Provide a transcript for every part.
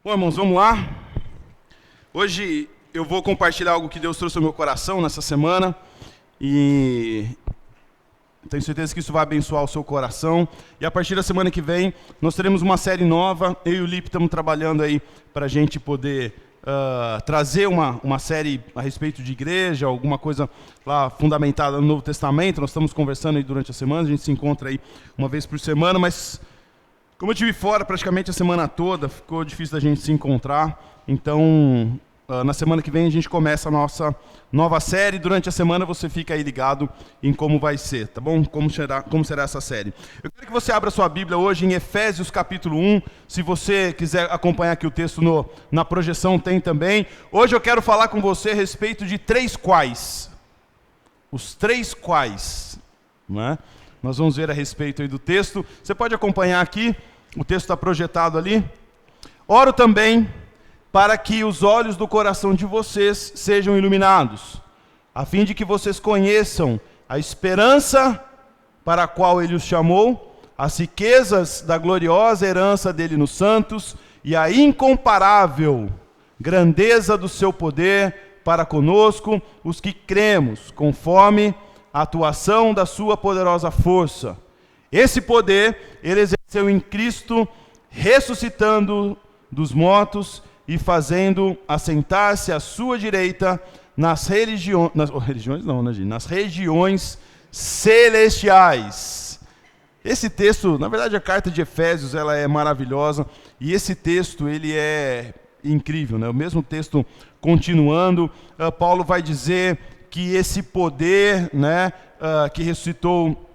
Bom, irmãos, vamos lá. Hoje eu vou compartilhar algo que Deus trouxe ao meu coração nessa semana e tenho certeza que isso vai abençoar o seu coração. E a partir da semana que vem nós teremos uma série nova. Eu e o Lipe estamos trabalhando aí para a gente poder trazer uma série a respeito de igreja, alguma coisa lá fundamentada no Novo Testamento. Nós estamos conversando aí durante a semana, a gente se encontra aí uma vez por semana, mas como eu estive fora praticamente a semana toda, ficou difícil da gente se encontrar. Então, na semana que vem a gente começa a nossa nova série. Durante a semana você fica aí ligado em como vai ser, tá bom? Como será essa série. Eu quero que você abra sua Bíblia hoje em Efésios capítulo 1. Se você quiser acompanhar aqui o texto na projeção, tem também. Hoje eu quero falar com você a respeito de três quais. Os três quais, não é? Nós vamos ver a respeito aí do texto. Você pode acompanhar aqui, o texto está projetado ali. Oro também para que os olhos do coração de vocês sejam iluminados, a fim de que vocês conheçam a esperança para a qual Ele os chamou, as riquezas da gloriosa herança dele nos santos e a incomparável grandeza do seu poder para conosco, os que cremos, conforme a atuação da sua poderosa força. Esse poder Ele exerceu em Cristo, ressuscitando dos mortos e fazendo assentar-se à sua direita nas regiões celestiais. Esse texto, na verdade a carta de Efésios, ela é maravilhosa, e esse texto ele é incrível, né? O mesmo texto continuando, Paulo vai dizer que esse poder, né, que ressuscitou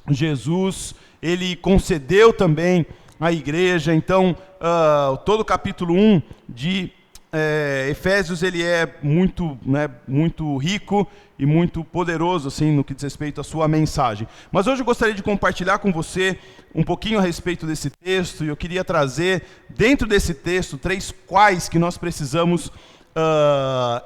Jesus, ele concedeu também à igreja. Então, todo o capítulo 1 de Efésios, ele é muito, né, muito rico e muito poderoso assim, no que diz respeito à sua mensagem. Mas hoje eu gostaria de compartilhar com você um pouquinho a respeito desse texto, e eu queria trazer, dentro desse texto, três quais que nós precisamos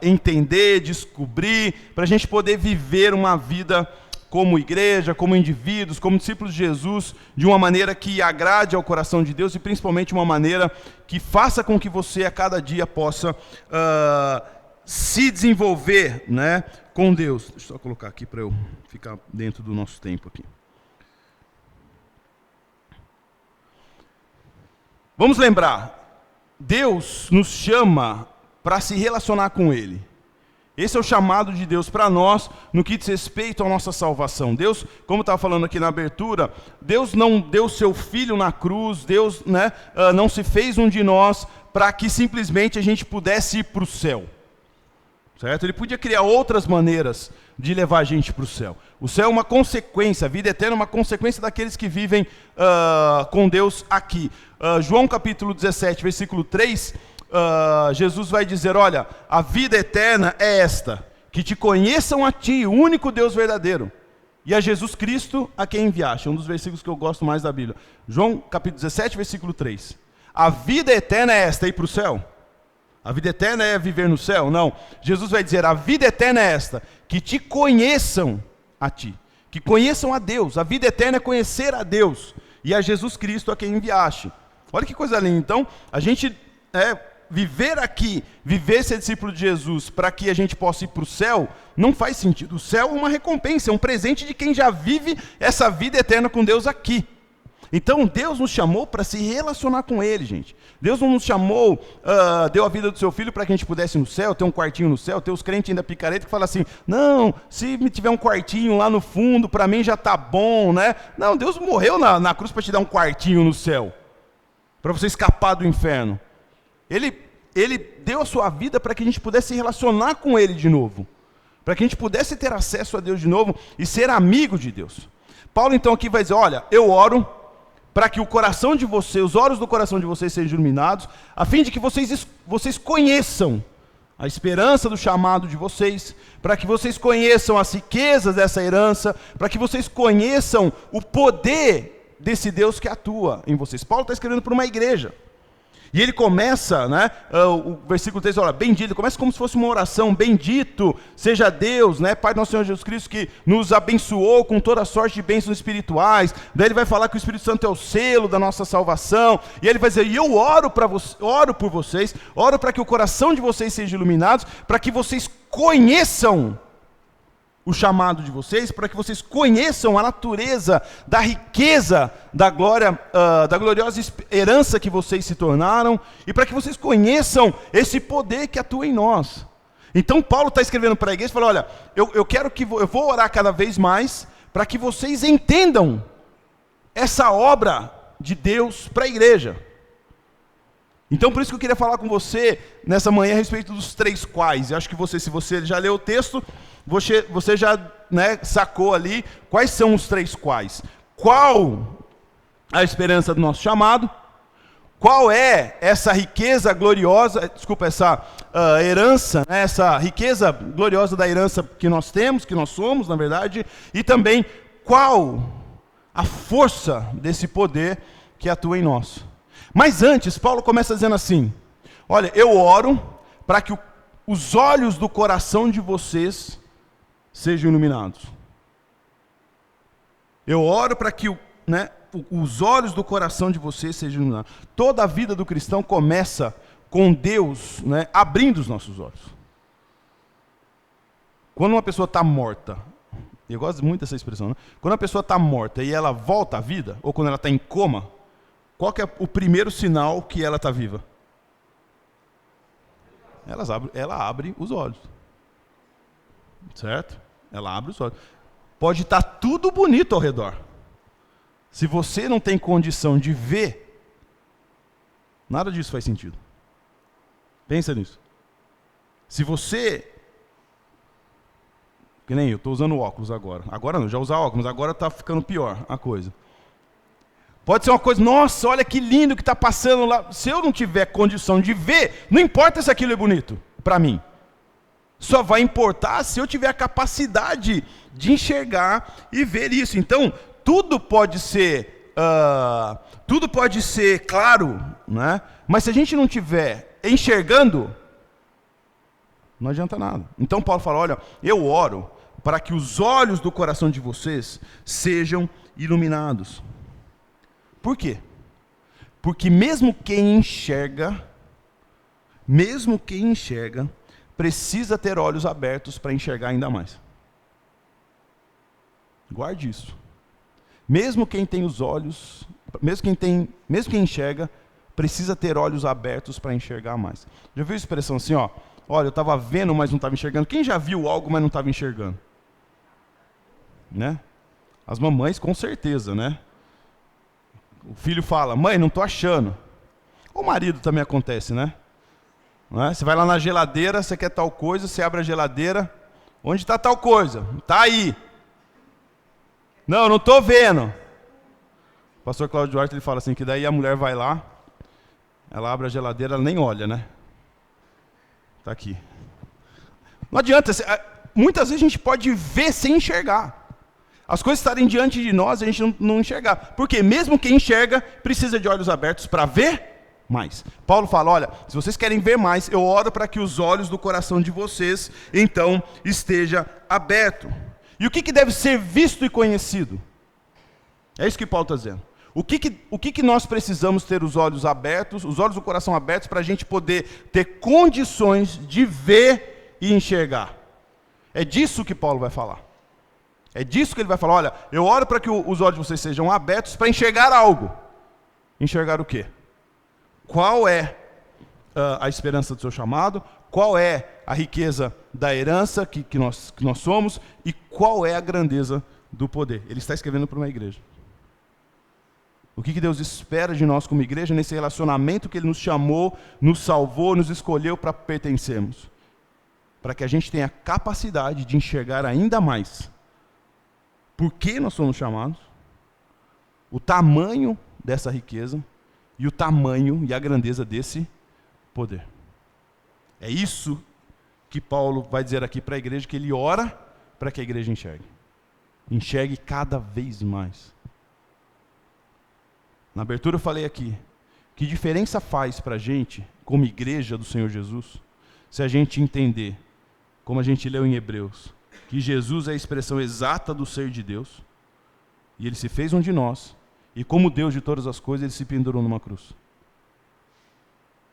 entender, descobrir, para a gente poder viver uma vida como igreja, como indivíduos, como discípulos de Jesus, de uma maneira que agrade ao coração de Deus e principalmente uma maneira que faça com que você a cada dia possa se desenvolver, né, com Deus. Deixa eu só colocar aqui para eu ficar dentro do nosso tempo aqui. Vamos lembrar, Deus nos chama para se relacionar com Ele. Esse é o chamado de Deus para nós no que diz respeito à nossa salvação. Deus, como estava falando aqui na abertura, Deus não deu seu Filho na cruz, Deus, né, não se fez um de nós para que simplesmente a gente pudesse ir para o céu. Certo? Ele podia criar outras maneiras de levar a gente para o céu. O céu é uma consequência, a vida eterna é uma consequência daqueles que vivem com Deus aqui. João capítulo 17, versículo 3... Jesus vai dizer, olha, a vida eterna é esta, que te conheçam a ti, o único Deus verdadeiro, e a Jesus Cristo a quem enviaste. É um dos versículos que eu gosto mais da Bíblia. João capítulo 17, versículo 3. A vida eterna é esta, ir para o céu? A vida eterna é viver no céu? Não. Jesus vai dizer, a vida eterna é esta, que te conheçam a ti, que conheçam a Deus. A vida eterna é conhecer a Deus e a Jesus Cristo a quem enviaste. Olha que coisa linda. Então, a gente viver aqui, viver ser discípulo de Jesus para que a gente possa ir para o céu, não faz sentido. O céu é uma recompensa, é um presente de quem já vive essa vida eterna com Deus aqui. Então Deus nos chamou para se relacionar com Ele, gente. Deus não nos chamou, deu a vida do seu Filho para que a gente pudesse ir no céu, ter um quartinho no céu. Tem os crentes ainda picareta que falam assim, não, se me tiver um quartinho lá no fundo, para mim já está bom, né? Não, Deus morreu na cruz para te dar um quartinho no céu, para você escapar do inferno. Ele deu a sua vida para que a gente pudesse se relacionar com Ele de novo, para que a gente pudesse ter acesso a Deus de novo e ser amigo de Deus. Paulo então aqui vai dizer, olha, eu oro para que o coração de vocês, os olhos do coração de vocês sejam iluminados, a fim de que vocês conheçam a esperança do chamado de vocês, para que vocês conheçam as riquezas dessa herança, para que vocês conheçam o poder desse Deus que atua em vocês. Paulo está escrevendo para uma igreja. E ele começa, né, o versículo 3, olha, bendito, ele começa como se fosse uma oração, bendito seja Deus, né, Pai do nosso Senhor Jesus Cristo, que nos abençoou com toda sorte de bênçãos espirituais. Daí ele vai falar que o Espírito Santo é o selo da nossa salvação, e ele vai dizer, e eu oro por vocês, oro para que o coração de vocês seja iluminado, para que vocês conheçam o chamado de vocês, para que vocês conheçam a natureza da riqueza da glória, da gloriosa herança que vocês se tornaram, e para que vocês conheçam esse poder que atua em nós. Então Paulo está escrevendo para a igreja e fala, olha, eu vou orar cada vez mais, para que vocês entendam essa obra de Deus para a igreja. Então por isso que eu queria falar com você nessa manhã a respeito dos 3 quais. Eu acho que se você já leu o texto, você já, né, sacou ali quais são os 3 quais. Qual a esperança do nosso chamado? Qual é essa riqueza gloriosa, essa herança, né, essa riqueza gloriosa da herança que nós temos, que nós somos, na verdade, e também qual a força desse poder que atua em nós. Mas antes, Paulo começa dizendo assim, olha, eu oro para que os olhos do coração de vocês sejam iluminados. Eu oro para que os olhos do coração de vocês sejam iluminados. Toda a vida do cristão começa com Deus, né, abrindo os nossos olhos. Quando uma pessoa está morta, eu gosto muito dessa expressão, né? Quando a pessoa está morta e ela volta à vida, ou quando ela está em coma, qual que é o primeiro sinal que ela está viva? Ela abre os olhos. Certo? Ela abre os olhos. Pode estar tudo bonito ao redor. Se você não tem condição de ver, nada disso faz sentido. Pensa nisso. Se você... Que nem eu, estou usando óculos agora. Agora não, já usar óculos, agora está ficando pior a coisa. Pode ser uma coisa, nossa, olha que lindo que está passando lá. Se eu não tiver condição de ver, não importa se aquilo é bonito para mim. Só vai importar se eu tiver a capacidade de enxergar e ver isso. Então, tudo pode ser claro, né? Mas se a gente não estiver enxergando, não adianta nada. Então Paulo fala, olha, eu oro para que os olhos do coração de vocês sejam iluminados. Por quê? Porque mesmo quem enxerga, precisa ter olhos abertos para enxergar ainda mais. Guarde isso. Mesmo quem tem os olhos, mesmo quem enxerga, precisa ter olhos abertos para enxergar mais. Já viu a expressão assim, ó? Olha, eu estava vendo, mas não estava enxergando. Quem já viu algo, mas não estava enxergando? Né? As mamães, com certeza, né? O filho fala, mãe, não estou achando. O marido também acontece, né? Não é? Você vai lá na geladeira, você quer tal coisa, você abre a geladeira. Onde está tal coisa? Está aí. Não estou vendo. O pastor Cláudio Duarte ele fala assim, que daí a mulher vai lá, ela abre a geladeira, ela nem olha, né? Está aqui. Não adianta, muitas vezes a gente pode ver sem enxergar. As coisas estarem diante de nós, a gente não enxergar. Porque mesmo quem enxerga, precisa de olhos abertos para ver mais. Paulo fala, olha, se vocês querem ver mais, eu oro para que os olhos do coração de vocês, então, esteja aberto. E o que deve ser visto e conhecido? É isso que Paulo está dizendo. O que nós precisamos ter os olhos abertos, os olhos do coração abertos, para a gente poder ter condições de ver e enxergar? É disso que Paulo vai falar. É disso que ele vai falar, olha, eu oro para que os olhos de vocês sejam abertos para enxergar algo. Enxergar o quê? Qual é a esperança do seu chamado? Qual é a riqueza da herança que nós somos? E qual é a grandeza do poder? Ele está escrevendo para uma igreja. O que Deus espera de nós como igreja, nesse relacionamento que Ele nos chamou, nos salvou, nos escolheu para pertencermos. Para que a gente tenha a capacidade de enxergar ainda mais por que nós somos chamados, o tamanho dessa riqueza e o tamanho e a grandeza desse poder. É isso que Paulo vai dizer aqui para a igreja, que ele ora para que a igreja enxergue. Enxergue cada vez mais. Na abertura eu falei aqui, Que diferença faz para a gente, como igreja do Senhor Jesus, se a gente entender, como a gente leu em Hebreus, que Jesus é a expressão exata do ser de Deus, e Ele se fez um de nós, e como Deus de todas as coisas, Ele se pendurou numa cruz.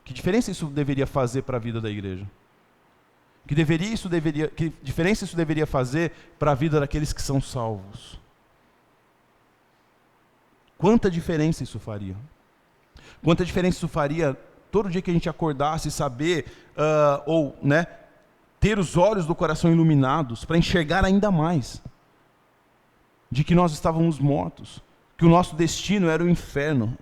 Que diferença isso deveria fazer para a vida da igreja? Que diferença isso deveria fazer para a vida daqueles que são salvos? Quanta diferença isso faria? Quanta diferença isso faria todo dia que a gente acordasse e saber, ter os olhos do coração iluminados para enxergar ainda mais de que nós estávamos mortos, que o nosso destino era o inferno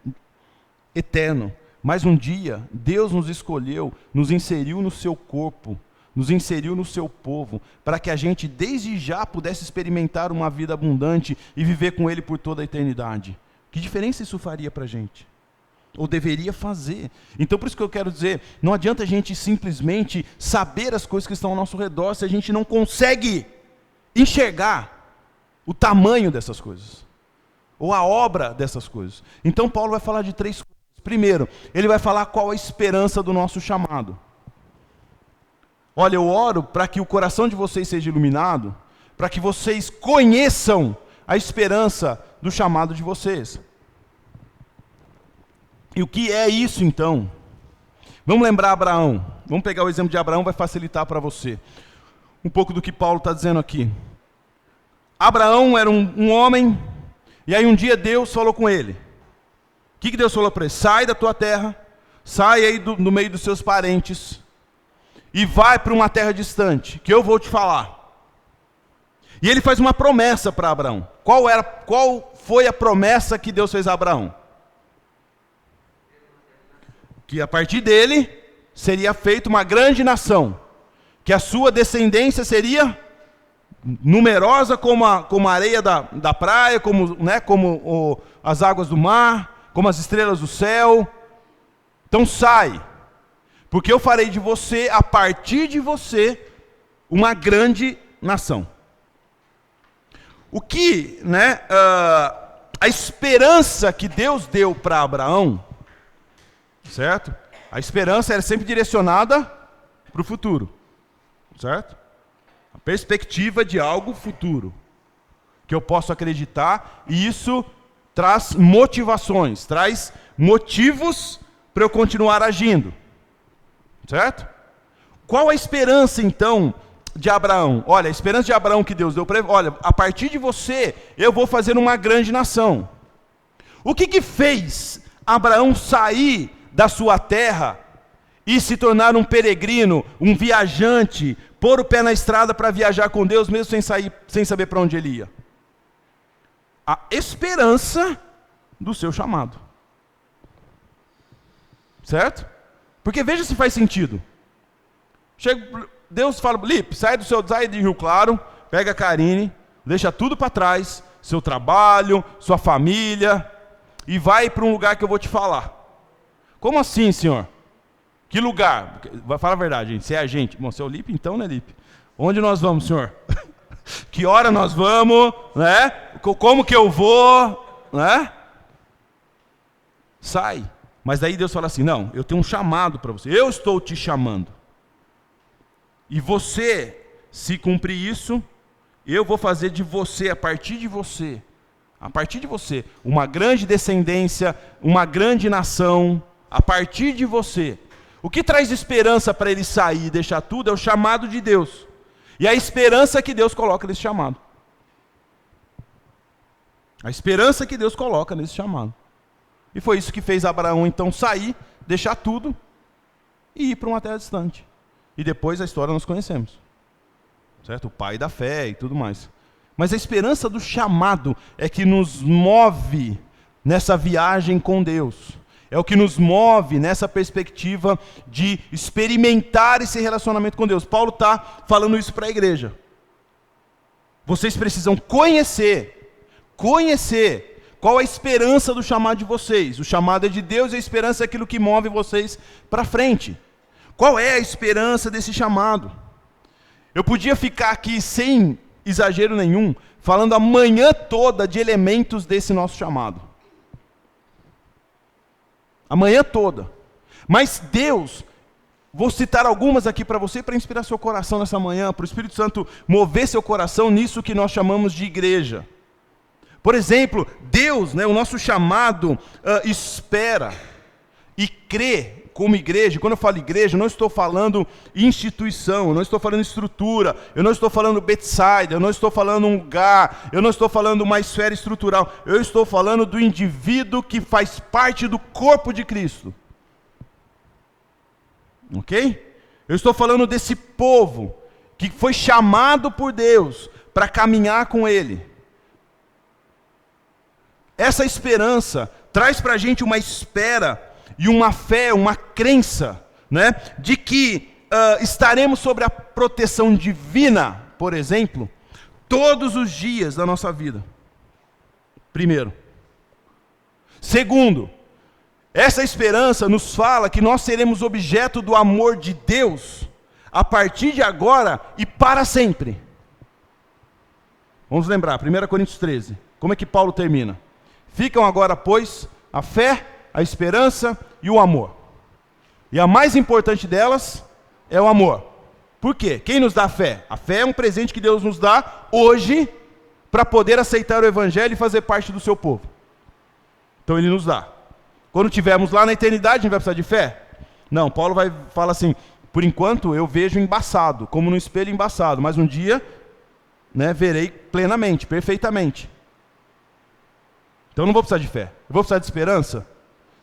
eterno. Mas um dia, Deus nos escolheu, nos inseriu no seu corpo, nos inseriu no seu povo, para que a gente desde já pudesse experimentar uma vida abundante e viver com Ele por toda a eternidade. Que diferença isso faria para a gente? Ou deveria fazer? Então por isso que eu quero dizer, não adianta a gente simplesmente saber as coisas que estão ao nosso redor, se a gente não consegue enxergar o tamanho dessas coisas, ou a obra dessas coisas. Então Paulo vai falar de 3 coisas. Primeiro, ele vai falar qual a esperança do nosso chamado. Olha, eu oro para que o coração de vocês seja iluminado, para que vocês conheçam a esperança do chamado de vocês. E o que é isso então? Vamos lembrar Abraão. Vamos pegar o exemplo de Abraão, vai facilitar para você um pouco do que Paulo está dizendo aqui. Abraão era um homem, e aí um dia Deus falou com ele. O que Deus falou para ele? Sai da tua terra, sai aí do meio dos seus parentes, e vai para uma terra distante, que eu vou te falar. E ele faz uma promessa para Abraão. Qual foi a promessa que Deus fez a Abraão? Que a partir dele seria feita uma grande nação, que a sua descendência seria numerosa como a areia da praia, como as águas do mar, como as estrelas do céu. Então sai, porque eu farei de você, a partir de você, uma grande nação. O que, a esperança que Deus deu para Abraão, certo? A esperança era sempre direcionada para o futuro, certo? A perspectiva de algo futuro, que eu posso acreditar, e isso traz motivações, traz motivos para eu continuar agindo, certo? Qual a esperança então de Abraão? Olha, a esperança de Abraão que Deus deu para ele, olha, a partir de você eu vou fazer uma grande nação. O que fez Abraão sair da sua terra e se tornar um peregrino, um viajante, pôr o pé na estrada para viajar com Deus, mesmo sem saber para onde ele ia? A esperança do seu chamado. Certo? Porque veja se faz sentido. Deus fala, Lipe, sai de Rio Claro, pega a Karine, deixa tudo para trás, seu trabalho, sua família, e vai para um lugar que eu vou te falar. Como assim, senhor? Que lugar? Vai falar a verdade, gente. Se é a gente. Bom, se é o Lipe, então, né, Lipe? Onde nós vamos, senhor? Que hora nós vamos, né? Como que eu vou, né? Sai. Mas daí Deus fala assim, não, eu tenho um chamado para você. Eu estou te chamando. E você, se cumprir isso, eu vou fazer de você, a partir de você, uma grande descendência, uma grande nação, a partir de você. O que traz esperança para ele sair e deixar tudo é o chamado de Deus. E a esperança que Deus coloca nesse chamado. A esperança que Deus coloca nesse chamado. E foi isso que fez Abraão então sair, deixar tudo e ir para uma terra distante. E depois a história nós conhecemos. Certo? O pai da fé e tudo mais. Mas a esperança do chamado é que nos move nessa viagem com Deus. É o que nos move nessa perspectiva de experimentar esse relacionamento com Deus. Paulo está falando isso para a igreja. Vocês precisam conhecer qual a esperança do chamado de vocês. O chamado é de Deus e a esperança é aquilo que move vocês para frente. Qual é a esperança desse chamado? Eu podia ficar aqui sem exagero nenhum, falando a manhã toda de elementos desse nosso chamado. A manhã toda. Mas Deus, vou citar algumas aqui para você, para inspirar seu coração nessa manhã, para o Espírito Santo mover seu coração nisso que nós chamamos de igreja. Por exemplo, Deus, o nosso chamado, espera e crê como igreja. Quando eu falo igreja, eu não estou falando instituição, eu não estou falando estrutura, eu não estou falando Bethsaida, eu não estou falando um lugar, eu não estou falando uma esfera estrutural, eu estou falando do indivíduo que faz parte do corpo de Cristo. Ok? Eu estou falando desse povo que foi chamado por Deus para caminhar com Ele. Essa esperança traz para a gente uma espera e uma fé, uma crença, de que estaremos sobre a proteção divina, por exemplo, todos os dias da nossa vida. Primeiro. Segundo, essa esperança nos fala que nós seremos objeto do amor de Deus a partir de agora e para sempre. Vamos lembrar, 1 Coríntios 13. Como é que Paulo termina? Ficam agora, pois, a fé, a esperança e o amor. E a mais importante delas é o amor. Por quê? Quem nos dá a fé? A fé é um presente que Deus nos dá hoje para poder aceitar o Evangelho e fazer parte do seu povo. Então Ele nos dá. Quando estivermos lá na eternidade, a gente vai precisar de fé? Não, Paulo fala assim, por enquanto eu vejo embaçado, como num espelho embaçado, mas um dia verei plenamente, perfeitamente. Então eu não vou precisar de fé. Eu vou precisar de esperança?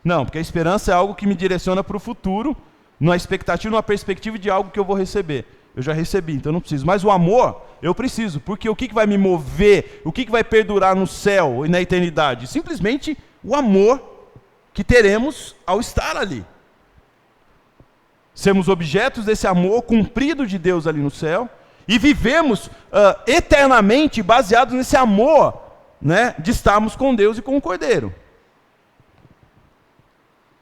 Não, porque a esperança é algo que me direciona para o futuro, numa expectativa, numa perspectiva de algo que eu vou receber. Eu já recebi, então eu não preciso. Mas o amor, eu preciso, porque o que vai me mover, o que vai perdurar no céu e na eternidade? Simplesmente o amor que teremos ao estar ali. Sermos objetos desse amor cumprido de Deus ali no céu e vivemos eternamente baseados nesse amor, de estarmos com Deus e com o Cordeiro.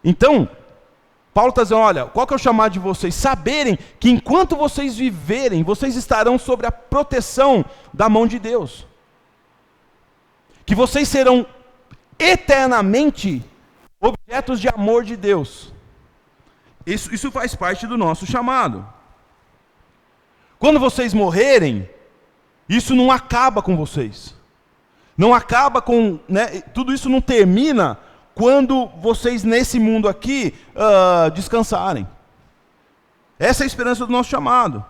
Então, Paulo está dizendo, olha, qual que é o chamado de vocês? Saberem que enquanto vocês viverem, vocês estarão sob a proteção da mão de Deus. Que vocês serão eternamente objetos de amor de Deus. Isso faz parte do nosso chamado. Quando vocês morrerem, isso não acaba com vocês. Não acaba com... tudo isso não termina quando vocês nesse mundo aqui descansarem. Essa é a esperança do nosso chamado.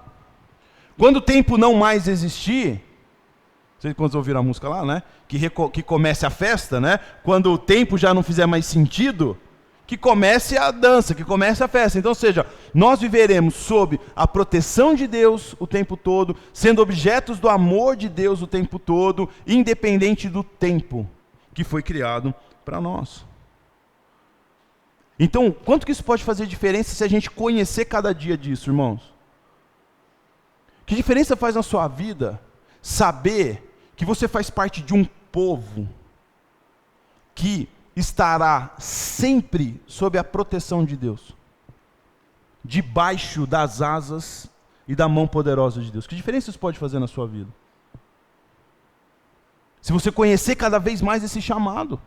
Quando o tempo não mais existir, não sei quando ouviram a música lá, que comece a festa, quando o tempo já não fizer mais sentido, que comece a dança, que comece a festa. Então, ou seja, nós viveremos sob a proteção de Deus o tempo todo, sendo objetos do amor de Deus o tempo todo, independente do tempo que foi criado para nós. Então, quanto que isso pode fazer diferença se a gente conhecer cada dia disso, irmãos? Que diferença faz na sua vida saber que você faz parte de um povo que estará sempre sob a proteção de Deus, debaixo das asas e da mão poderosa de Deus? Que diferença isso pode fazer na sua vida? Se você conhecer cada vez mais esse chamado,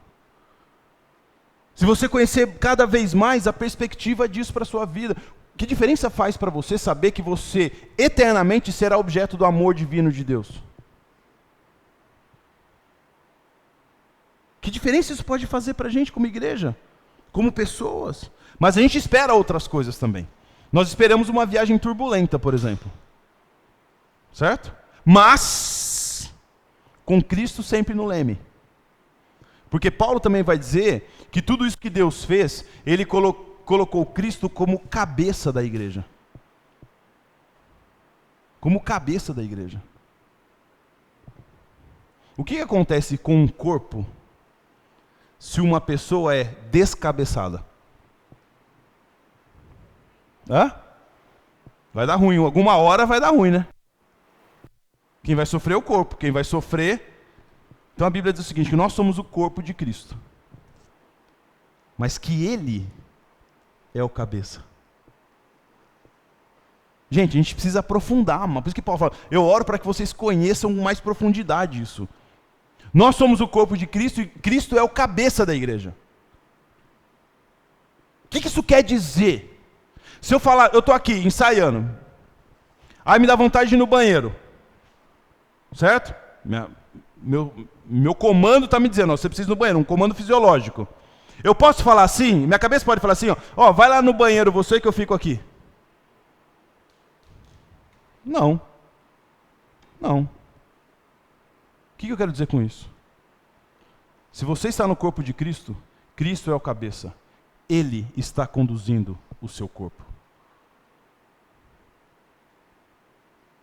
se você conhecer cada vez mais a perspectiva disso para a sua vida, que diferença faz para você saber que você eternamente será objeto do amor divino de Deus? Que diferença isso pode fazer para a gente como igreja, como pessoas? Mas a gente espera outras coisas também. Nós esperamos uma viagem turbulenta, por exemplo. Certo? Mas, com Cristo sempre no leme. Porque Paulo também vai dizer que tudo isso que Deus fez, Ele colocou Cristo como cabeça da igreja. Como cabeça da igreja. O que acontece com um corpo se uma pessoa é descabeçada? Vai dar ruim, alguma hora vai dar ruim, né? Quem vai sofrer é o corpo, quem vai sofrer... Então a Bíblia diz o seguinte, que nós somos o corpo de Cristo, mas que Ele é o cabeça. Gente, a gente precisa aprofundar, por isso que Paulo fala, eu oro para que vocês conheçam com mais profundidade isso. Nós somos o corpo de Cristo e Cristo é o cabeça da igreja. que isso quer dizer? Se eu falar, eu estou aqui ensaiando, aí me dá vontade de ir no banheiro, certo? Meu comando está me dizendo, ó, você precisa ir no banheiro, um comando fisiológico. Eu posso falar assim, minha cabeça pode falar assim, ó, vai lá no banheiro você que eu fico aqui. Não. O que eu quero dizer com isso? Se você está no corpo de Cristo, Cristo é o cabeça. Ele está conduzindo o seu corpo.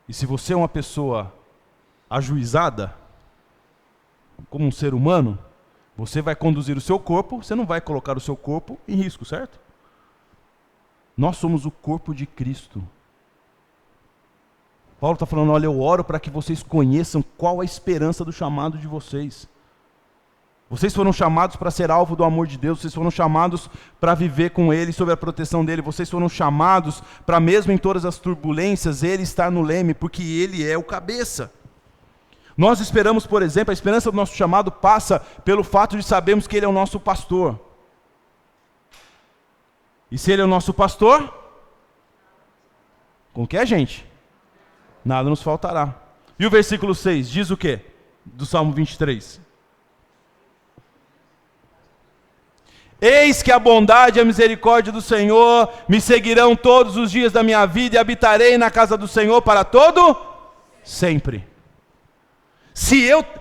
E se você é uma pessoa ajuizada, como um ser humano, você vai conduzir o seu corpo, você não vai colocar o seu corpo em risco, certo? Nós somos o corpo de Cristo. Paulo está falando, olha, eu oro para que vocês conheçam qual a esperança do chamado de vocês. Vocês foram chamados para ser alvo do amor de Deus, vocês foram chamados para viver com Ele, sob a proteção dEle, vocês foram chamados para mesmo em todas as turbulências, Ele estar no leme, porque Ele é o cabeça. Nós esperamos, por exemplo, a esperança do nosso chamado passa pelo fato de sabermos que Ele é o nosso pastor. E se Ele é o nosso pastor, com que a gente? Nada nos faltará. E o versículo 6 diz o quê? Do Salmo 23. Eis que a bondade e a misericórdia do Senhor me seguirão todos os dias da minha vida e habitarei na casa do Senhor para todo sempre.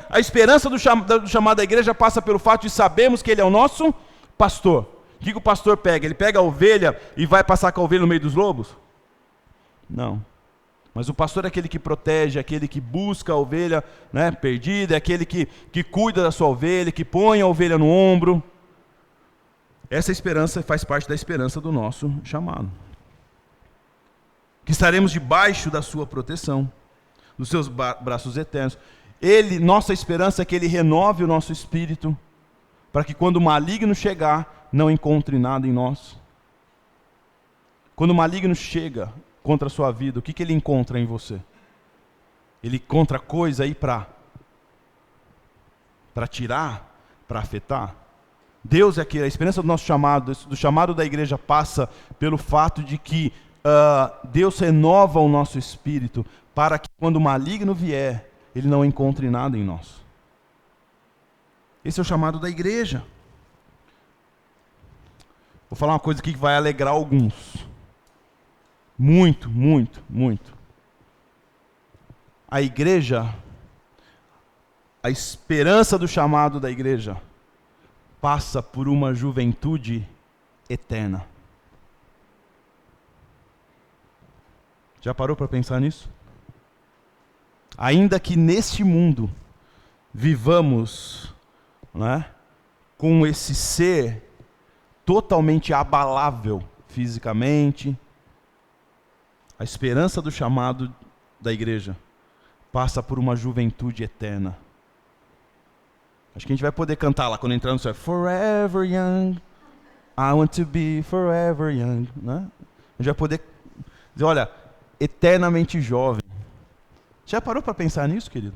A esperança do chamado da igreja passa pelo fato de sabermos que Ele é o nosso pastor. O que o pastor pega? Ele pega a ovelha e vai passar com a ovelha no meio dos lobos? Não. Mas o pastor é aquele que protege, aquele que busca a ovelha, né, perdida, é aquele que cuida da sua ovelha, que põe a ovelha no ombro. Essa esperança faz parte da esperança do nosso chamado. Que estaremos debaixo da sua proteção, dos seus braços eternos. Nossa esperança é que Ele renove o nosso espírito, para que quando o maligno chegar, não encontre nada em nós. Quando o maligno chega contra a sua vida, o que ele encontra em você? Ele encontra coisa aí para tirar, para afetar. Deus é que a esperança do nosso chamado, do chamado da igreja, passa pelo fato de que Deus renova o nosso espírito, para que quando o maligno vier, ele não encontre nada em nós. Esse é o chamado da igreja. Vou falar uma coisa aqui que vai alegrar alguns. Muito, muito, muito. A igreja, a esperança do chamado da igreja, passa por uma juventude eterna. Já parou para pensar nisso? Ainda que neste mundo vivamos, né, com esse ser totalmente abalável fisicamente, a esperança do chamado da igreja passa por uma juventude eterna. Acho que a gente vai poder cantar lá quando entrar no céu. Forever young, I want to be forever young. Né? A gente vai poder dizer, olha, eternamente jovem. Já parou para pensar nisso, querido?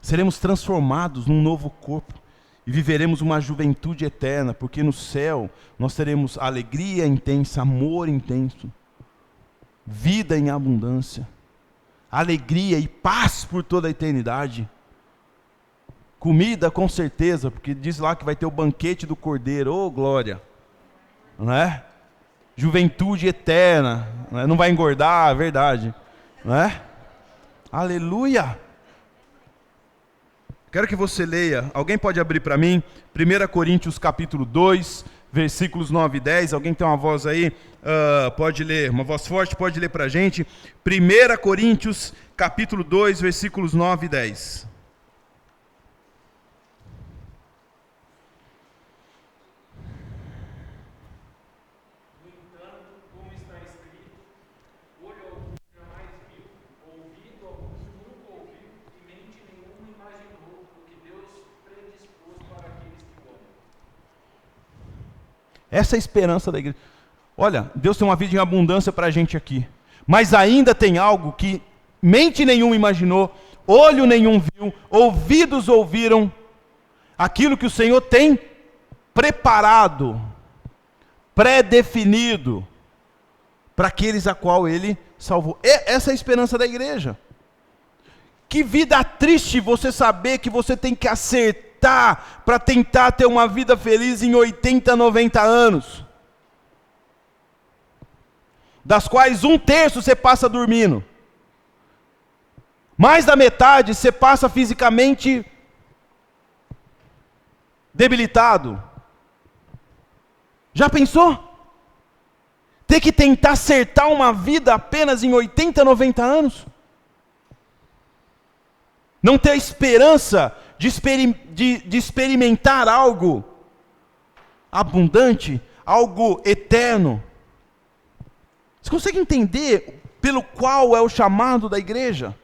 Seremos transformados num novo corpo e viveremos uma juventude eterna, porque no céu nós teremos alegria intensa, amor intenso, vida em abundância, alegria e paz por toda a eternidade. Comida com certeza, porque diz lá que vai ter o banquete do Cordeiro, oh glória, não é? Juventude eterna, não, é? Não vai engordar, é verdade, não é? Aleluia! Quero que você leia, alguém pode abrir para mim, 1 Coríntios capítulo 2, versículos 9 e 10, alguém tem uma voz aí, pode ler, uma voz forte, pode ler para a gente, 1 Coríntios capítulo 2, versículos 9 e 10. Essa é a esperança da igreja. Olha, Deus tem uma vida em abundância para a gente aqui. Mas ainda tem algo que mente nenhuma imaginou, olho nenhum viu, ouvidos ouviram. Aquilo que o Senhor tem preparado pré-definido para aqueles a qual ele salvou. Essa é a esperança da igreja. Que vida triste você saber que você tem que acertar para tentar ter uma vida feliz em 80, 90 anos. Das quais 1/3 você passa dormindo. Mais da metade você passa fisicamente debilitado. Já pensou? Ter que tentar acertar uma vida apenas em 80, 90 anos? Não ter a esperança de experimentar algo abundante, algo eterno. Você consegue entender pelo qual é o chamado da igreja?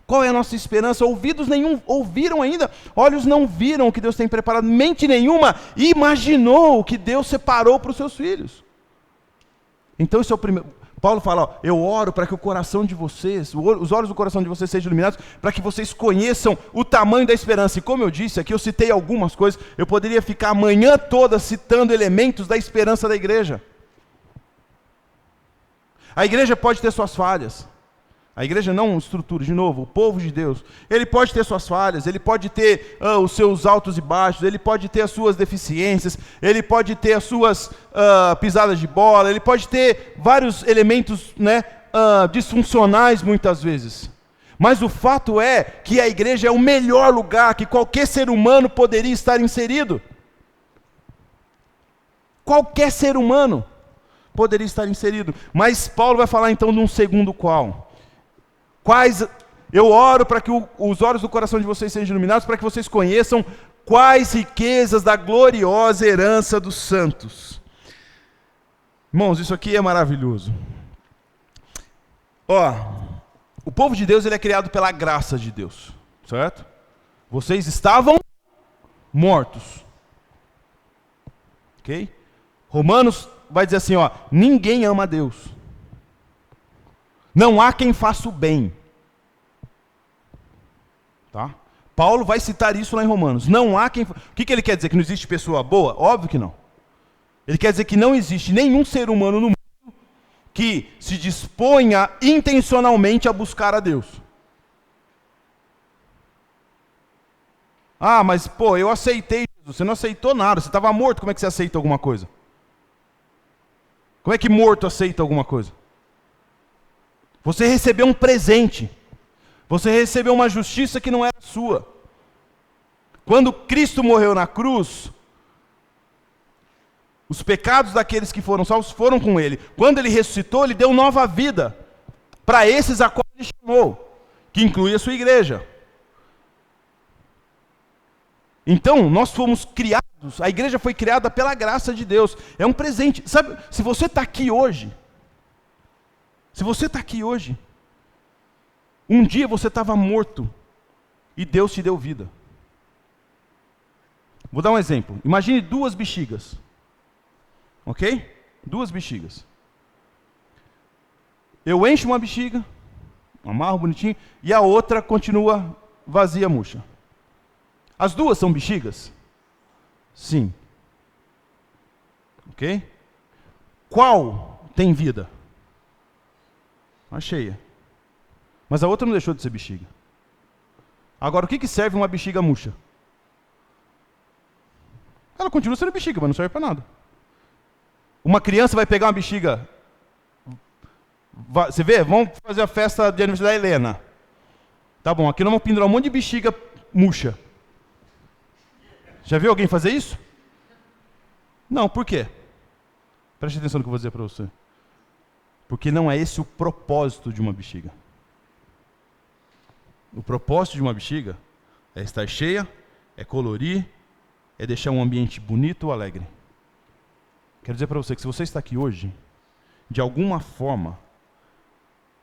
Qual é a nossa esperança? Ouvidos nenhum ouviram ainda, olhos não viram o que Deus tem preparado, mente nenhuma imaginou o que Deus separou para os seus filhos. Então esse é o primeiro. Paulo fala, ó, eu oro para que o coração de vocês, os olhos do coração de vocês sejam iluminados, para que vocês conheçam o tamanho da esperança. E como eu disse aqui, eu citei algumas coisas, eu poderia ficar a manhã toda citando elementos da esperança da igreja. A igreja pode ter suas falhas. A igreja não estrutura, de novo, o povo de Deus, ele pode ter suas falhas, ele pode ter os seus altos e baixos, ele pode ter as suas deficiências, ele pode ter as suas pisadas de bola, ele pode ter vários elementos, né, disfuncionais muitas vezes. Mas o fato é que a igreja é o melhor lugar que qualquer ser humano poderia estar inserido. Qualquer ser humano poderia estar inserido. Mas Paulo vai falar então de um segundo qual. Eu oro para que os olhos do coração de vocês sejam iluminados, para que vocês conheçam quais riquezas da gloriosa herança dos santos. Irmãos, isso aqui é maravilhoso. O povo de Deus, ele é criado pela graça de Deus, certo? Vocês estavam mortos. Ok? Romanos vai dizer assim, ninguém ama a Deus. Não há quem faça o bem. Tá? Paulo vai citar isso lá em Romanos. Não há quem... O que ele quer dizer? Que não existe pessoa boa? Óbvio que não. Ele quer dizer que não existe nenhum ser humano no mundo que se disponha intencionalmente a buscar a Deus. Ah, mas eu aceitei Jesus. Você não aceitou nada. Você estava morto. Como é que você aceita alguma coisa? Como é que morto aceita alguma coisa? Você recebeu um presente. Você recebeu uma justiça que não era sua. Quando Cristo morreu na cruz, os pecados daqueles que foram salvos foram com ele. Quando ele ressuscitou, ele deu nova vida para esses a qual ele chamou, que inclui a sua igreja. Então, nós fomos criados, a igreja foi criada pela graça de Deus. É um presente. Sabe, se você está aqui hoje, um dia você estava morto e Deus te deu vida. Vou dar um exemplo. Imagine 2 bexigas. Ok? 2 bexigas. Eu encho uma bexiga, amarro bonitinho, e a outra continua vazia, murcha. As 2 são bexigas? Sim. Ok? Qual tem vida? A cheia. Mas a outra não deixou de ser bexiga. Agora, o que serve uma bexiga murcha? Ela continua sendo bexiga, mas não serve para nada. Uma criança vai pegar uma bexiga... Você vê? Vamos fazer a festa de aniversário da Helena. Tá bom, aqui nós vamos pendurar um monte de bexiga murcha. Já viu alguém fazer isso? Não, por quê? Preste atenção no que eu vou dizer para você. Porque não é esse o propósito de uma bexiga. O propósito de uma bexiga é estar cheia, é colorir, é deixar um ambiente bonito ou alegre. Quero dizer para você que se você está aqui hoje, de alguma forma,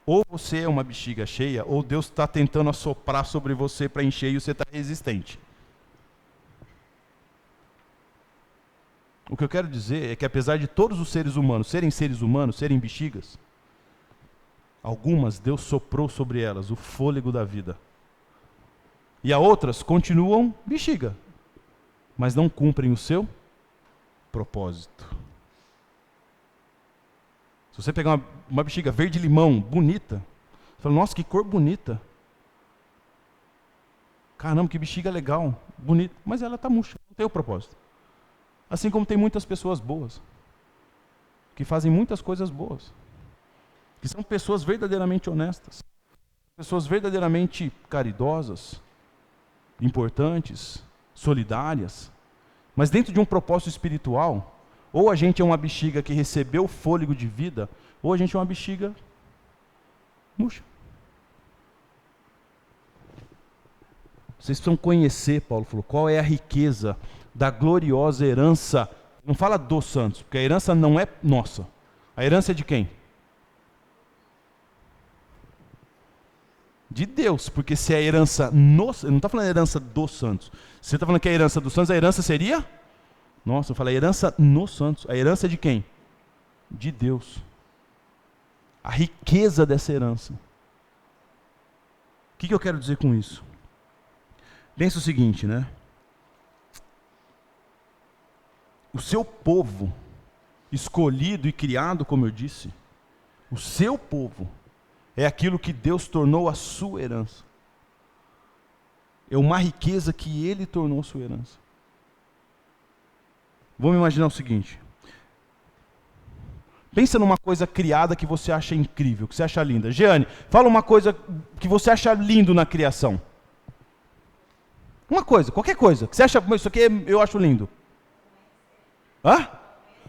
ou você é uma bexiga cheia, ou Deus está tentando assoprar sobre você para encher e você está resistente. O que eu quero dizer é que apesar de todos os seres humanos, serem bexigas, algumas Deus soprou sobre elas o fôlego da vida. E a outras continuam bexiga, mas não cumprem o seu propósito. Se você pegar uma bexiga verde-limão, bonita, você fala, nossa, que cor bonita. Caramba, que bexiga legal, bonita. Mas ela está murcha, não tem o propósito. Assim como tem muitas pessoas boas, que fazem muitas coisas boas, que são pessoas verdadeiramente honestas, pessoas verdadeiramente caridosas, importantes, solidárias, mas dentro de um propósito espiritual, ou a gente é uma bexiga que recebeu fôlego de vida, ou a gente é uma bexiga murcha. Vocês precisam conhecer, Paulo falou, qual é a riqueza da gloriosa herança. Não fala dos santos, porque a herança não é nossa. A herança é de quem? De Deus, porque se é a herança nossa, eu não está falando herança dos santos. Se você está falando que é a herança dos santos, a herança seria? Nossa, eu falei herança nos santos. A herança é de quem? De Deus. A riqueza dessa herança. O que eu quero dizer com isso? Pensa o seguinte, né? O seu povo, escolhido e criado, como eu disse, o seu povo é aquilo que Deus tornou a sua herança. É uma riqueza que Ele tornou a sua herança. Vamos imaginar o seguinte. Pensa numa coisa criada que você acha incrível, que você acha linda. Jeane, fala uma coisa que você acha lindo na criação. Uma coisa, qualquer coisa, que você acha, isso aqui eu acho lindo. Hã?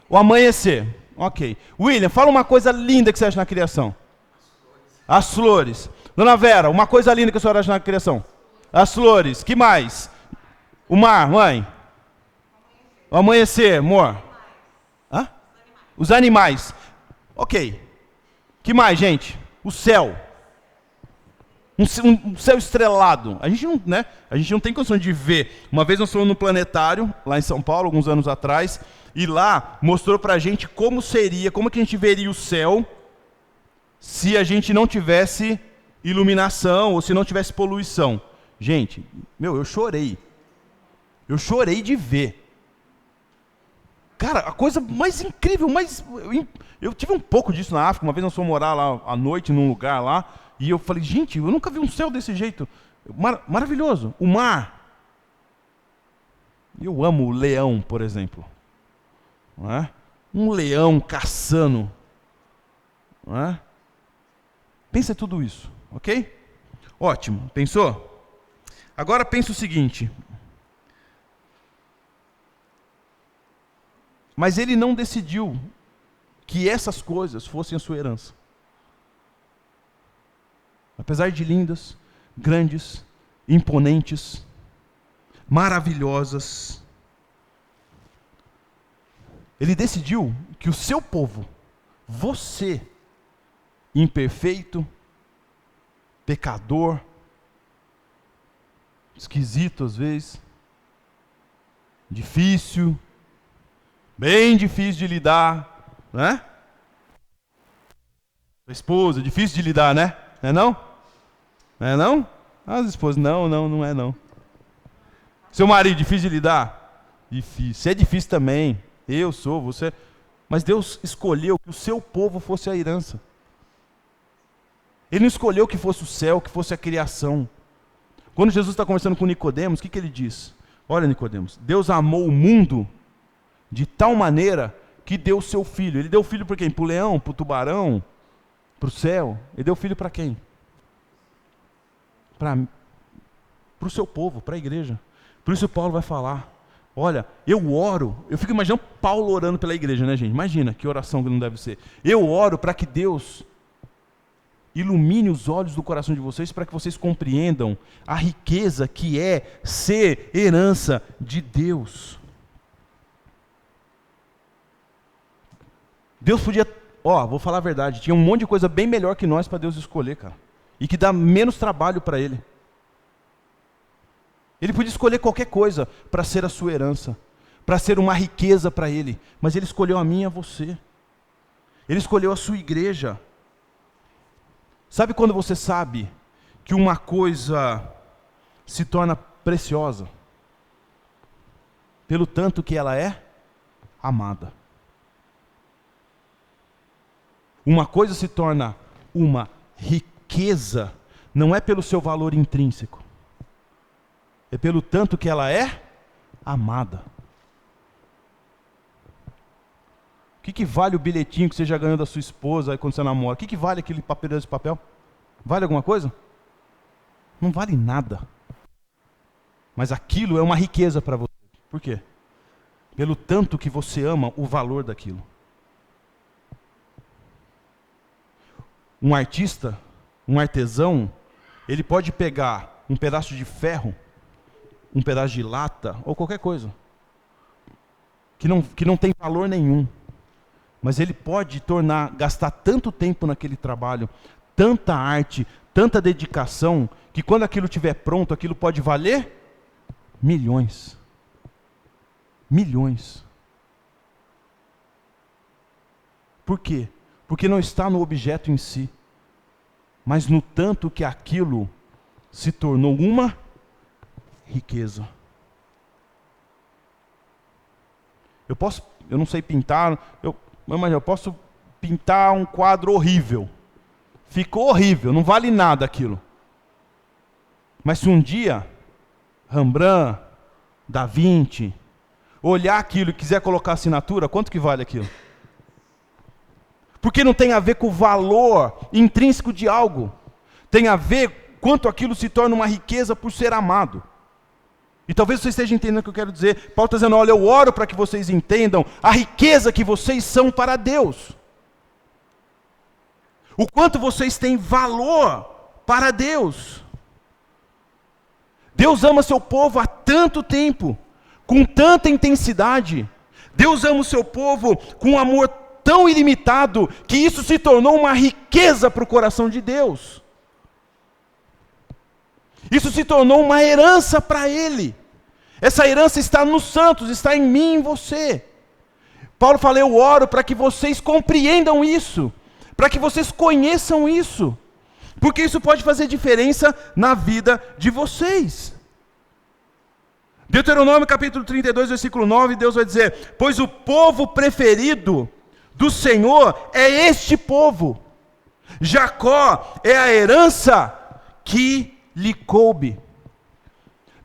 O amanhecer. Ok. William, fala uma coisa linda que você acha na criação. As flores. Dona Vera, uma coisa linda que a senhora acha na criação. As flores. Que mais? O mar, mãe. O amanhecer, amor. Hã? Os animais. Ok. Que mais, gente? O céu. Um céu estrelado. A gente não tem condição de ver. Uma vez nós fomos no planetário, lá em São Paulo, alguns anos atrás, e lá mostrou pra gente como seria, como que a gente veria o céu se a gente não tivesse iluminação ou se não tivesse poluição. Gente, eu chorei. Eu chorei de ver. Cara, a coisa mais incrível, eu tive um pouco disso na África. Uma vez nós fomos morar lá à noite num lugar lá, e eu falei, gente, eu nunca vi um céu desse jeito. Maravilhoso. O mar. Eu amo o leão, por exemplo. Não é? Um leão caçando. Não é? Pensa tudo isso, ok? Ótimo, pensou? Agora pensa o seguinte. Mas ele não decidiu que essas coisas fossem a sua herança. Apesar de lindas, grandes, imponentes, maravilhosas, ele decidiu que o seu povo, você, imperfeito, pecador, esquisito às vezes, difícil, bem difícil de lidar, né? Sua esposa, difícil de lidar, né? Não é não? Não é não? As esposas, não é não. Seu marido, difícil de lidar? Difícil. Você é difícil também. Eu sou, você. Mas Deus escolheu que o seu povo fosse a herança. Ele não escolheu que fosse o céu, que fosse a criação. Quando Jesus está conversando com Nicodemos, o que ele diz? Olha, Nicodemos, Deus amou o mundo de tal maneira que deu o seu filho. Ele deu o filho para quem? Para o leão, para o tubarão, para o céu. Ele deu o filho para quem? Para o seu povo, para a igreja. Por isso Paulo vai falar, olha, eu oro, eu fico imaginando Paulo orando pela igreja, né, gente? Imagina que oração que não deve ser. Eu oro para que Deus ilumine os olhos do coração de vocês, para que vocês compreendam a riqueza que é ser herança de Deus. Deus podia, vou falar a verdade, tinha um monte de coisa bem melhor que nós para Deus escolher, cara. E que dá menos trabalho para Ele. Ele podia escolher qualquer coisa para ser a sua herança, para ser uma riqueza para Ele. Mas Ele escolheu a mim e a você. Ele escolheu a sua igreja. Sabe quando você sabe que uma coisa se torna preciosa? Pelo tanto que ela é amada. Uma coisa se torna uma riqueza, não é pelo seu valor intrínseco, é pelo tanto que ela é amada. O que vale o bilhetinho que você já ganhou da sua esposa aí quando você namora? O que vale aquele papel de papel? Vale alguma coisa? Não vale nada. Mas aquilo é uma riqueza para você. Por quê? Pelo tanto que você ama o valor daquilo. Um artista, um artesão, ele pode pegar um pedaço de ferro, um pedaço de lata, ou qualquer coisa, que não tem valor nenhum. Mas ele pode gastar tanto tempo naquele trabalho, tanta arte, tanta dedicação, que quando aquilo estiver pronto, aquilo pode valer milhões. Milhões. Por quê? Porque não está no objeto em si, mas no tanto que aquilo se tornou uma riqueza. Eu não sei pintar, mas eu posso pintar um quadro horrível. Ficou horrível, não vale nada aquilo. Mas se um dia Rembrandt, Da Vinci, olhar aquilo e quiser colocar assinatura, quanto que vale aquilo? Porque não tem a ver com o valor intrínseco de algo. Tem a ver quanto aquilo se torna uma riqueza por ser amado. E talvez você esteja entendendo o que eu quero dizer. Paulo está dizendo, olha, eu oro para que vocês entendam a riqueza que vocês são para Deus. O quanto vocês têm valor para Deus. Deus ama seu povo há tanto tempo, com tanta intensidade. Deus ama o seu povo com um amor tão ilimitado, que isso se tornou uma riqueza para o coração de Deus. Isso se tornou uma herança para Ele. Essa herança está nos santos, está em mim e em você. Paulo fala, eu oro para que vocês compreendam isso, para que vocês conheçam isso, porque isso pode fazer diferença na vida de vocês. Deuteronômio capítulo 32, versículo 9, Deus vai dizer, pois o povo preferido do Senhor é este povo. Jacó é a herança que lhe coube.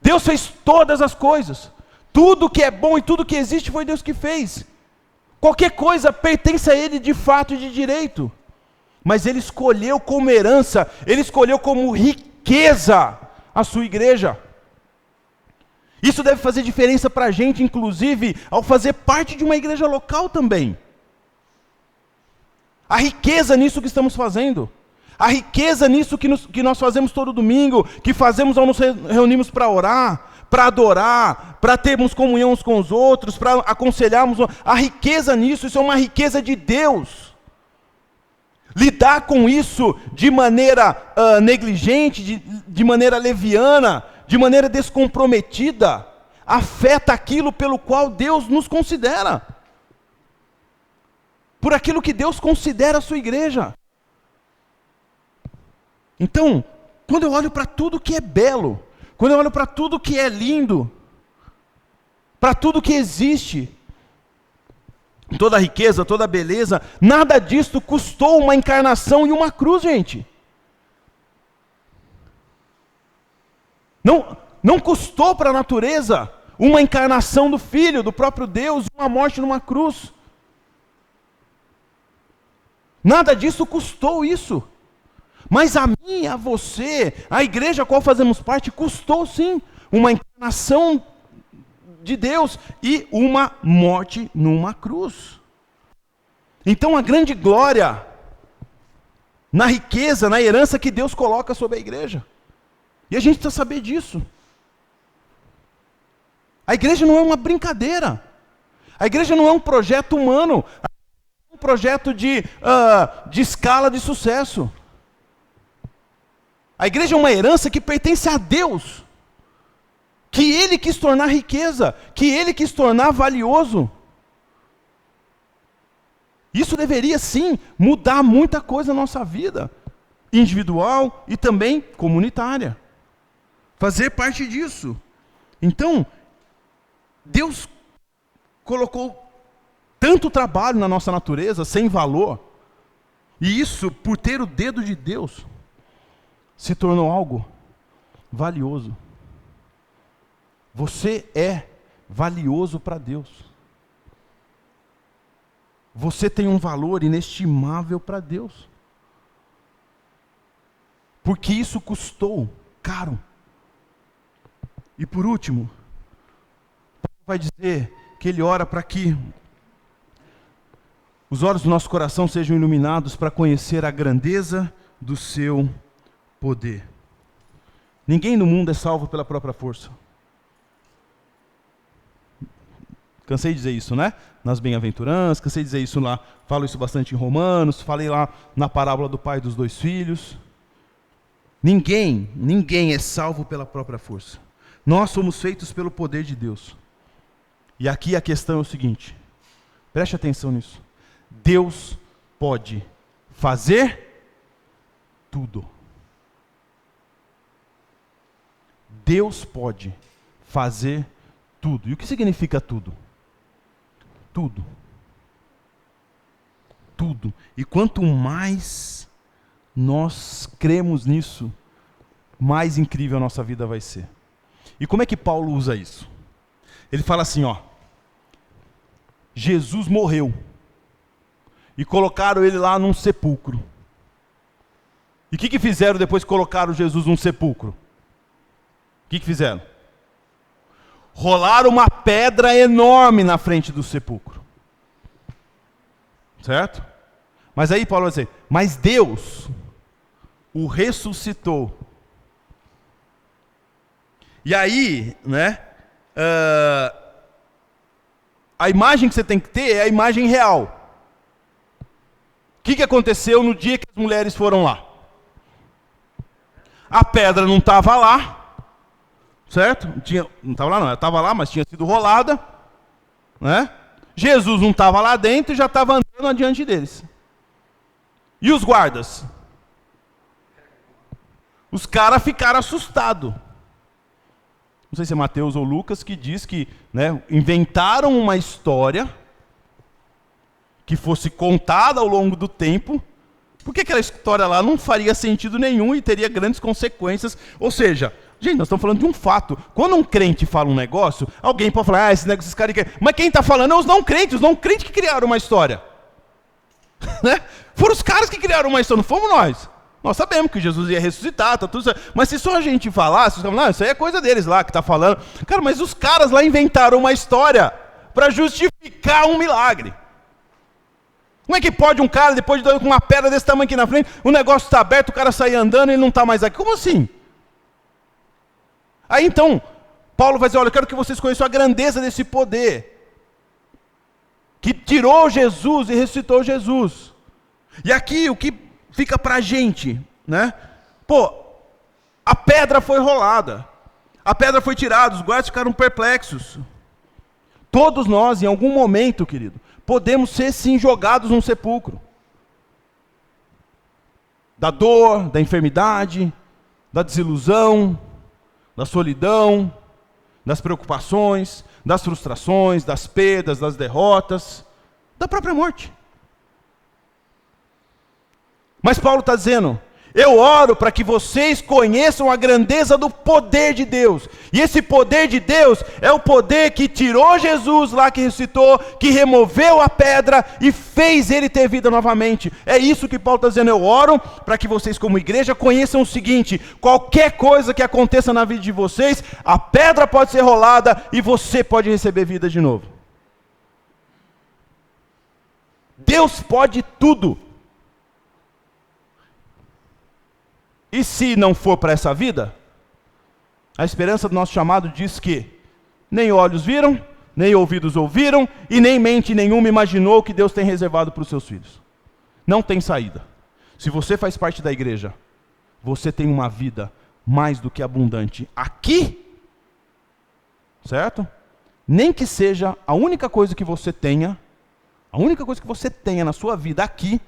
Deus fez todas as coisas. Tudo que é bom e tudo que existe foi Deus que fez. Qualquer coisa pertence a Ele de fato e de direito. Mas Ele escolheu como herança, Ele escolheu como riqueza a sua igreja. Isso deve fazer diferença para a gente, inclusive, ao fazer parte de uma igreja local também. A riqueza nisso que estamos fazendo. A riqueza nisso que nós fazemos todo domingo, que fazemos ao nos reunirmos para orar, para adorar, para termos comunhão uns com os outros, para aconselharmos. A riqueza nisso, isso é uma riqueza de Deus. Lidar com isso de maneira negligente, de maneira leviana, de maneira descomprometida, afeta aquilo pelo qual Deus nos considera. Por aquilo que Deus considera a sua igreja. Então, quando eu olho para tudo que é belo, quando eu olho para tudo que é lindo, para tudo que existe, toda a riqueza, toda a beleza, nada disto custou uma encarnação e uma cruz, gente. Não custou para a natureza uma encarnação do Filho, do próprio Deus, uma morte numa cruz. Nada disso custou isso. Mas a mim e a você, a igreja a qual fazemos parte, custou sim uma encarnação de Deus e uma morte numa cruz. Então a grande glória na riqueza, na herança que Deus coloca sobre a igreja. E a gente precisa saber disso. A igreja não é uma brincadeira. A igreja não é um projeto humano. É um projeto de escala de sucesso. A igreja é uma herança que pertence a Deus. Que Ele quis tornar riqueza. Que Ele quis tornar valioso. Isso deveria sim mudar muita coisa na nossa vida. Individual e também comunitária. Fazer parte disso. Então, Deus colocou tanto trabalho na nossa natureza, sem valor, E isso, por ter o dedo de Deus, se tornou algo valioso. Você é valioso para Deus. Você tem um valor inestimável para Deus. Porque isso custou caro. E por último, Paulo vai dizer que ele ora para que os olhos do nosso coração sejam iluminados para conhecer a grandeza do seu poder. Ninguém no mundo é salvo pela própria força. Cansei de dizer isso, né? Nas bem-aventuranças, cansei de dizer isso lá. Falo isso bastante em Romanos, falei lá na parábola do pai e dos 2 filhos. Ninguém é salvo pela própria força. Nós somos feitos pelo poder de Deus. E aqui a questão é o seguinte, preste atenção nisso. Deus pode fazer tudo. Deus pode fazer tudo. E o que significa tudo? Tudo. Tudo. E quanto mais nós cremos nisso, mais incrível a nossa vida vai ser. E como é que Paulo usa isso? Ele fala assim, ó. Jesus morreu. E colocaram ele lá num sepulcro. E o que fizeram depois que colocaram Jesus num sepulcro? O que fizeram? Rolaram uma pedra enorme na frente do sepulcro. Certo? Mas aí Paulo vai dizer, mas Deus o ressuscitou. E aí, né? A imagem que você tem que ter é a imagem real. O que aconteceu no dia que as mulheres foram lá? A pedra não estava lá. Certo? Não estava lá não, ela estava lá, mas tinha sido rolada, né? Jesus não estava lá dentro e já estava andando adiante deles. E os guardas? Os caras ficaram assustados. Não sei se é Mateus ou Lucas que diz que, né, inventaram uma história que fosse contada ao longo do tempo, porque aquela história lá não faria sentido nenhum e teria grandes consequências. Ou seja, gente, nós estamos falando de um fato. Quando um crente fala um negócio, alguém pode falar, esses caras... Mas quem está falando é os não crentes que criaram uma história. Né? Foram os caras que criaram uma história, não fomos nós. Nós sabemos que Jesus ia ressuscitar, tá tudo certo. Mas se só a gente falasse, não, isso aí é coisa deles lá que está falando. Cara, mas os caras lá inventaram uma história para justificar um milagre. Como é que pode um cara, depois de com uma pedra desse tamanho aqui na frente, o negócio está aberto, o cara sair andando e ele não está mais aqui? Como assim? Aí então, Paulo vai dizer, olha, eu quero que vocês conheçam a grandeza desse poder, que tirou Jesus e ressuscitou Jesus. E aqui, o que fica pra gente, né? Pô, a pedra foi rolada, a pedra foi tirada, os guardas ficaram perplexos. Todos nós, em algum momento, querido, podemos ser sim jogados num sepulcro. Da dor, da enfermidade, da desilusão, da solidão, das preocupações, das frustrações, das perdas, das derrotas, da própria morte. Mas Paulo está dizendo, eu oro para que vocês conheçam a grandeza do poder de Deus. E esse poder de Deus é o poder que tirou Jesus lá, que ressuscitou, que removeu a pedra e fez ele ter vida novamente. É isso que Paulo está dizendo, eu oro para que vocês como igreja conheçam o seguinte, qualquer coisa que aconteça na vida de vocês, a pedra pode ser rolada e você pode receber vida de novo. Deus pode tudo. E se não for para essa vida, a esperança do nosso chamado diz que nem olhos viram, nem ouvidos ouviram, e nem mente nenhuma imaginou o que Deus tem reservado para os seus filhos. Não tem saída. Se você faz parte da igreja, você tem uma vida mais do que abundante aqui, certo? Nem que seja a única coisa que você tenha, na sua vida aqui,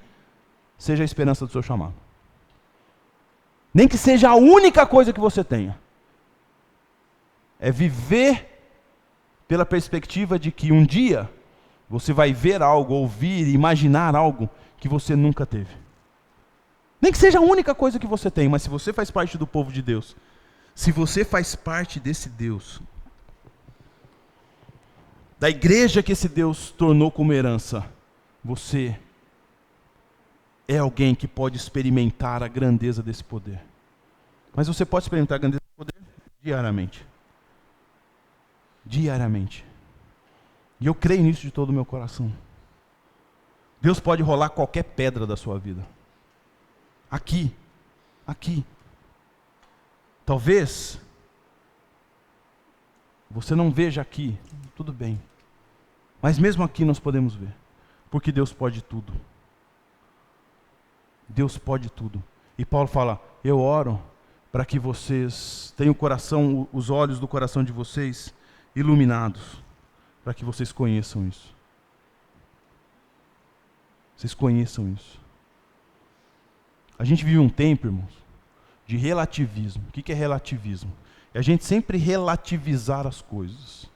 seja a esperança do seu chamado. Nem que seja a única coisa que você tenha. É viver pela perspectiva de que um dia você vai ver algo, ouvir, imaginar algo que você nunca teve. Nem que seja a única coisa que você tem, mas se você faz parte do povo de Deus, se você faz parte desse Deus, da igreja que esse Deus tornou como herança, você é alguém que pode experimentar a grandeza desse poder. Mas você pode experimentar a grandeza desse poder diariamente. Diariamente. E eu creio nisso de todo o meu coração. Deus pode rolar qualquer pedra da sua vida. Aqui. Talvez você não veja aqui, tudo bem. Mas mesmo aqui nós podemos ver. Porque Deus pode tudo. Deus pode tudo. E Paulo fala, eu oro para que vocês tenham o coração, os olhos do coração de vocês iluminados. Para que vocês conheçam isso. Vocês conheçam isso. A gente vive um tempo, irmãos, de relativismo. O que é relativismo? É a gente sempre relativizar as coisas.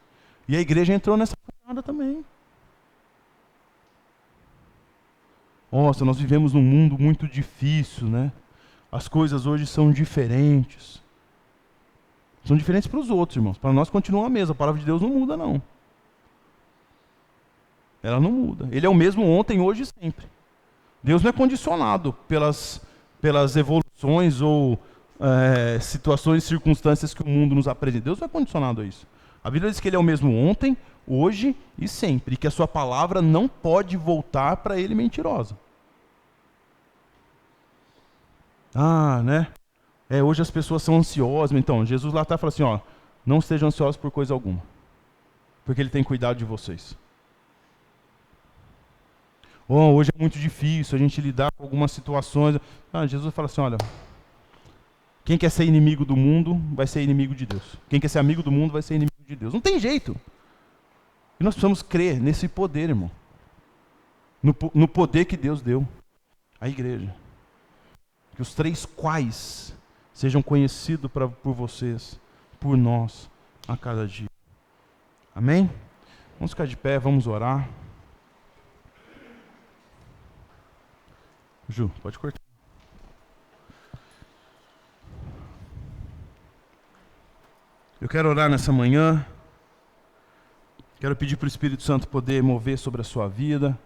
E a igreja entrou nessa parada também. Nossa, nós vivemos num mundo muito difícil, né? As coisas hoje são diferentes. São diferentes para os outros, irmãos. Para nós continua a mesma. A palavra de Deus não muda, não. Ela não muda. Ele é o mesmo ontem, hoje e sempre. Deus não é condicionado pelas evoluções ou situações e circunstâncias que o mundo nos apresenta. Deus não é condicionado a isso. A Bíblia diz que Ele é o mesmo ontem, hoje e sempre. E que a sua palavra não pode voltar para Ele mentirosa. Né? Hoje as pessoas são ansiosas. Então, Jesus lá está falando assim, não estejam ansiosos por coisa alguma. Porque Ele tem cuidado de vocês. Hoje é muito difícil a gente lidar com algumas situações. Jesus fala assim, olha, quem quer ser inimigo do mundo vai ser inimigo de Deus. Quem quer ser amigo do mundo vai ser inimigo de Deus. Não tem jeito. E nós precisamos crer nesse poder, irmão. No poder que Deus deu à igreja. Que os 3 quais sejam conhecidos por vocês, por nós, a cada dia. Amém? Vamos ficar de pé, vamos orar. Ju, pode cortar. Eu quero orar nessa manhã. Quero pedir para o Espírito Santo poder mover sobre a sua vida.